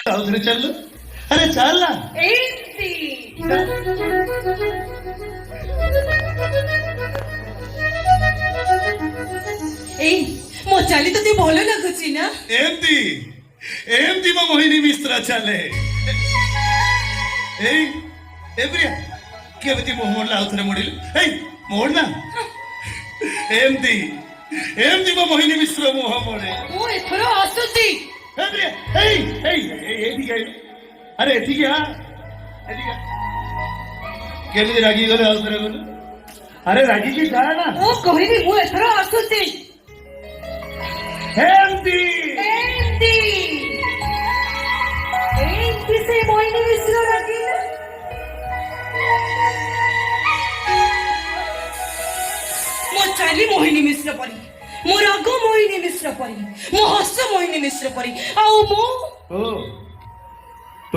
ଆଉଥରେ ଚାଲ ଆରେ ଚାଲ ନା ଏମିତି ଏଇ ମୋ ଚାଲି ତତେ ଭଲ ଲାଗୁଛି ନା? ଏମିତି ଏମିତି ମୋ ମୋହିନୀ ମିଶ୍ରା ଚାଲେ ଏଇ ଏପ୍ରିଆ କେମିତି ମୁହଁ ମୋଡ଼ିଲା ଆଉଥରେ ମୋଡ଼ିଲୁ ଏଇ ମୋଡ଼ ନା ଏମିତି ଏମିତି ମୋ ମୋହିନୀ ମିଶ୍ର ମୁହଁ ମୋଡ଼େ ମୁଁ ଏଥର ଆସୁଛି। ଏପ୍ରିଆ ଏଇ ଏଇ ଏଇଠିକି ଆଇଲୁ ଆରେ ଏଠିକି ଆ ଏଠିକି ଆ କେମିତି ରାଗି ଗଲେ ଆଉଥରେ ଗଲୁ ଆରେ ରାଗିକି ଯା ନା ମୁଁ କହିଲି ମୁଁ ଏଥର ଆସୁଛି। ଏମିତି ଏମିତି ଏମିତି ସେ ମୋହିନୀ ମିଶ୍ର ରାଗିଲା। ମୋ ଚାଲି ମୋହିନୀ ମିଶ୍ର ପରି, ମୋ ରାଗ ମୋହିନୀ ମିଶ୍ର ପରି, ମୋ ହସ ମୋହିନୀ ମିଶ୍ର ପରି, ଆଉ ମୁଁ ତ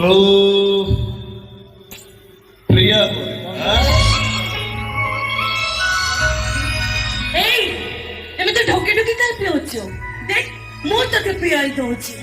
ପ୍ରିୟା ଏଇ ଏମିତି ଢୋକି ଢୋକି କାଇଁ ପିଉଛୁ? ଦେଖ ମୁଁ ତତେ ପିଆଇ ଦଉଛି।